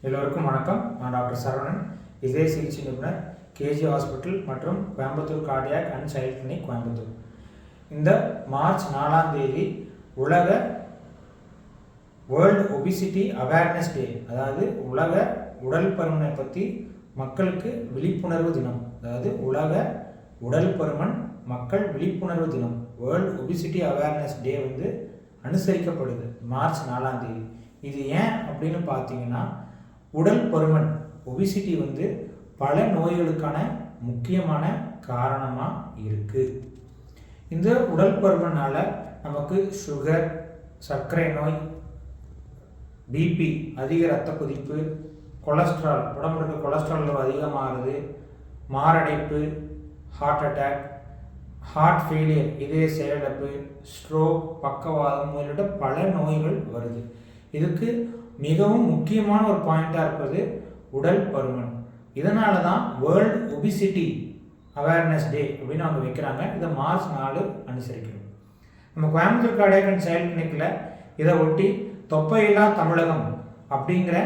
எல்லோருக்கும் வணக்கம். நான் டாக்டர் சரவணன், இதய சிகிச்சை நிபுணர், கேஜி ஹாஸ்பிட்டல் மற்றும் Coimbatore cardiac and child clinic Coimbatore. இந்த மார்ச் 4ஆம் தேதி உலக வேர்ல்டு ஒபிசிட்டி அவேர்னஸ் டே, அதாவது உலக உடல் பருமனை பற்றி மக்களுக்கு விழிப்புணர்வு தினம். அதாவது உலக உடல் பருமன் மக்கள் விழிப்புணர்வு தினம், வேர்ல்டு ஒபிசிட்டி அவேர்னஸ் டே அனுசரிக்கப்படுது மார்ச் 4ஆம் தேதி. இது ஏன் அப்படின்னு பார்த்தீங்கன்னா, உடல் பருமன் ஒபிசிட்டி பல நோய்களுக்கான முக்கியமான காரணமாக இருக்குது. இந்த உடல் பருமனால் நமக்கு சுகர், சர்க்கரை நோய், பிபி, அதிக இரத்த கொதிப்பு, கொலஸ்ட்ரால், உடம்புல இருக்க கொலஸ்ட்ரால் அளவு அதிகமாகிறது, மாரடைப்பு, ஹார்ட் அட்டாக், ஹார்ட் ஃபெயிலியர், இதய செயலிழப்பு, ஸ்ட்ரோக், பக்கவாதம் உள்ளிட்ட பல நோய்கள் வருது. இதுக்கு மிகவும் முக்கியமான ஒரு பாயிண்டாக இருப்பது உடல் பருமன். இதனால தான் வேர்ல்டு ஒபிசிட்டி அவேர்னஸ் டே அப்படின்னு அவங்க வைக்கிறாங்க. இதை மார்ச் 4 அனுசரிக்கணும். நம்ம கோயம்புத்தூர் கார்டியாக் அண்ட் சைல்ட் கிளினிக்கில் இதை ஒட்டி தொப்பையில்லா தமிழகம் அப்படிங்கிற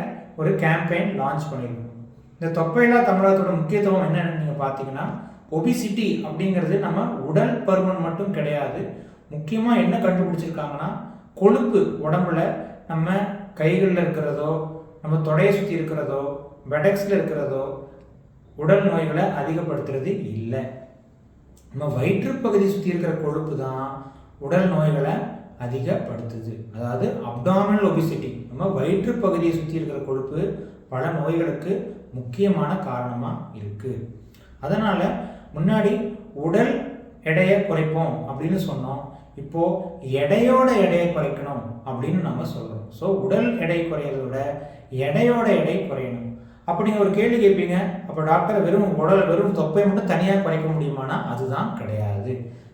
ஒரு கேம்பெயின் லான்ச் பண்ணியிருக்கோம். இந்த தொப்பையில்லா தமிழகத்தோட முக்கியத்துவம் என்னென்னு நீங்கள் பார்த்தீங்கன்னா, ஒபிசிட்டி அப்படிங்கிறது நம்ம உடல் பருமன் மட்டும் கிடையாது. முக்கியமாக என்ன கண்டுபிடிச்சிருக்காங்கன்னா, கொழுப்பு உடம்புல நம்ம கைகளில் இருக்கிறதோ, நம்ம தொடையை சுற்றி இருக்கிறதோ, பெடெக்ஸில் இருக்கிறதோ உடல் நோய்களை அதிகப்படுத்துறது இல்லை. நம்ம வயிற்றுப்பகுதி சுற்றி இருக்கிற கொழுப்பு தான் உடல் நோய்களை அதிகப்படுத்துது. அதாவது அப்டாமினல் ஒபிசிட்டி, நம்ம வயிற்றுப்பகுதியை சுற்றி இருக்கிற கொழுப்பு பல நோய்களுக்கு முக்கியமான காரணமாக இருக்குது. அதனால் முன்னாடி உடல் எடையை குறைப்போம் அப்படின்னு சொன்னோம். இப்போது எடையோட எடையை குறைக்கணும் அப்படின்னு நம்ம சொல்கிறோம். ஸோ உடல் எடை குறையிறத விட எடையோட எடை குறையணும். அப்போ நீங்கள் ஒரு கேள்வி கேட்பீங்க, அப்போ டாக்டர் வெறும் தொப்பை மட்டும் தனியாக குறைக்க முடியுமானா அதுதான் கிடையாது.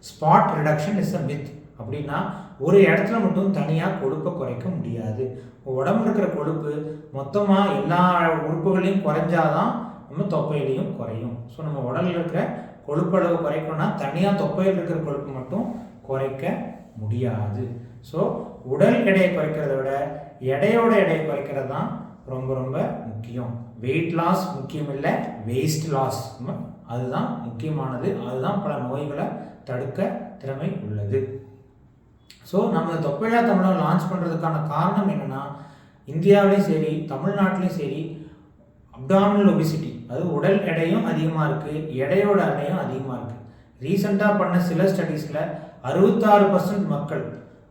Spot reduction is a myth. அப்படின்னா ஒரு இடத்துல மட்டும் தனியாக கொழுப்பை குறைக்க முடியாது. உடம்புல இருக்கிற கொழுப்பு மொத்தமாக எல்லா உறுப்புகளையும் குறைஞ்சாதான் நம்ம தொப்பையிலையும் குறையும். ஸோ நம்ம உடலில் இருக்கிற கொழுப்பளவு குறைக்கணும்னா தனியாக தொப்பையில் இருக்கிற கொழுப்பு மட்டும் குறைக்க முடியாது. ஸோ உடல் எடையை குறைக்கிறத விட எடையோட எடையை குறைக்கிறது தான் ரொம்ப ரொம்ப முக்கியம். வெயிட் லாஸ் முக்கியம் இல்லை, வெயிஸ்ட் லாஸ் அதுதான் முக்கியமானது. அதுதான் பல நோய்களை தடுக்க திறமை உள்ளது. ஸோ நம்ம தொப்பையில்லா தமிழகம் லான்ச் பண்ணுறதுக்கான காரணம் என்னென்னா, இந்தியாவிலையும் சரி தமிழ்நாட்டிலையும் சரி அப்டாமினல் ஒபிசிட்டி, அது உடல் எடையும் அதிகமாக இருக்குது, எடையோட எடையும் அதிகமாக இருக்குது. ரீசெண்டாக பண்ண சில ஸ்டடீஸில் 66% மக்கள்,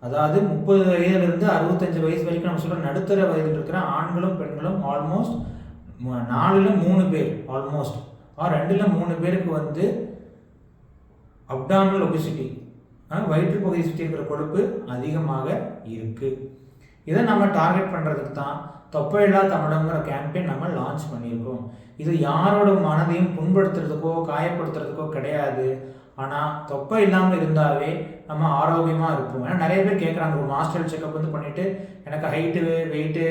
அதாவது 30 வயதுலேருந்து 65 வயசு வரைக்கும் நம்ம சொல்கிற நடுத்தர வயதில் இருக்கிற ஆண்களும் பெண்களும் ஆல்மோஸ்ட் 4ல் 3 பேர், ஆல்மோஸ்ட் 2ல் 3 பேருக்கு அப்டாமினல் ஒபிசிட்டி, வயிற்றுப்பகுதியை சுற்றி இருக்கிற கொழுப்பு அதிகமாக இருக்குது. இதை நம்ம டார்கெட் பண்ணுறதுக்கு தான் தொப்பையில்லா தமிழகங்கிற கேம்பெயின் நம்ம லான்ச் பண்ணியிருக்கோம். இது யாரோட மனதையும் புண்படுத்துறதுக்கோ காயப்படுத்துறதுக்கோ கிடையாது. ஆனால் தொப்பை இல்லாமல் இருந்தாவே நம்ம ஆரோக்கியமாக இருப்போம். ஏன்னா நிறைய பேர் கேட்குறாங்க, ஒரு மாஸ்டர் செக்அப் பண்ணிவிட்டு எனக்கு height, weight,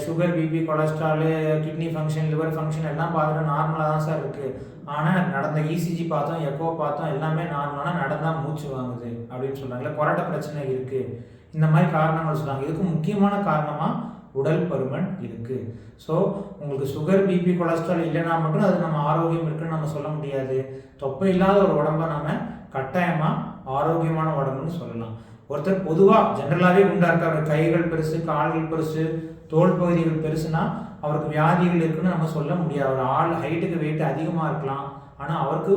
sugar, BP, cholesterol, kidney function, liver function எல்லாம் பார்த்துட்டு நார்மலாக தான் சார் இருக்குது. ஆனால் நடந்த இசிஜி பார்த்தோம், எக்கோ பார்த்தோம், எல்லாமே நார்மலாக நடந்தால் மூச்சு வாங்குது அப்படின்னு சொல்கிறாங்க. இல்லை கொரட்டை பிரச்சனை இருக்குது, இந்த மாதிரி காரணங்கள் சொல்கிறாங்க. இதுக்கு முக்கியமான காரணமாக உடல் பருமன் இருக்குது. ஸோ உங்களுக்கு சுகர், பிபி, கொலஸ்ட்ரால் இல்லைன்னா மட்டும் அது நம்ம ஆரோக்கியம் இருக்குன்னு நம்ம சொல்ல முடியாது. தொப்பை இல்லாத ஒரு உடம்பை நம்ம கட்டாயமாக ஆரோக்கியமான உடம்புன்னு சொல்லலாம். ஒருத்தர் பொதுவாக ஜென்ரலாகவே குண்டா இருக்க, அவர் கைகள் பெருசு, கால்கள் பெருசு, தோல் பகுதிகள் பெருசுனா அவருக்கு வியாதிகள் இருக்குன்னு நம்ம சொல்ல முடியாது. அவர் ஆள் ஹைட்டுக்கு வெயிட் அதிகமாக இருக்கலாம், ஆனால் அவருக்கு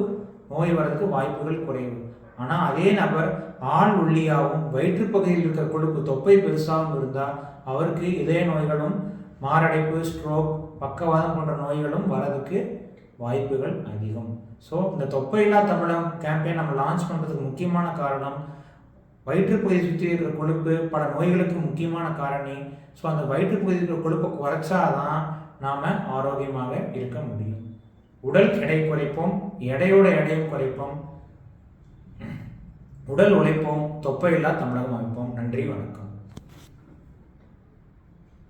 நோய் வர்றதுக்கு வாய்ப்புகள் குறைவு. ஆனால் அதே நபர் ஆள் ஒல்லியாகவும் வயிற்றுப்பகுதியில் இருக்கிற கொழுப்பு தொப்பை பெருசாகவும் இருந்தால் அவருக்கு இதய நோய்களும், மாரடைப்பு, ஸ்ட்ரோக், பக்கவாதம் போன்ற நோய்களும் வரதுக்கு வாய்ப்புகள் அதிகம். ஸோ இந்த தொப்பையில்லா தமிழகம் கேம்பெயின் நம்ம லான்ச் பண்ணுறதுக்கு முக்கியமான காரணம், வயிற்றுப்பகுதியை சுற்றி இருக்கிற கொழுப்பு பல நோய்களுக்கு முக்கியமான காரணி. ஸோ அந்த வயிற்றுப்பகுதியில் இருக்கிற கொழுப்பை குறைச்சாதான் நாம் ஆரோக்கியமாக இருக்க முடியும். உடல் எடை குறைப்போம், எடையோட எடையும் குறைப்போம், உடல் உழைப்போம், தொப்பையில்லா தமிழகம் அமைப்போம். நன்றி, வணக்கம்.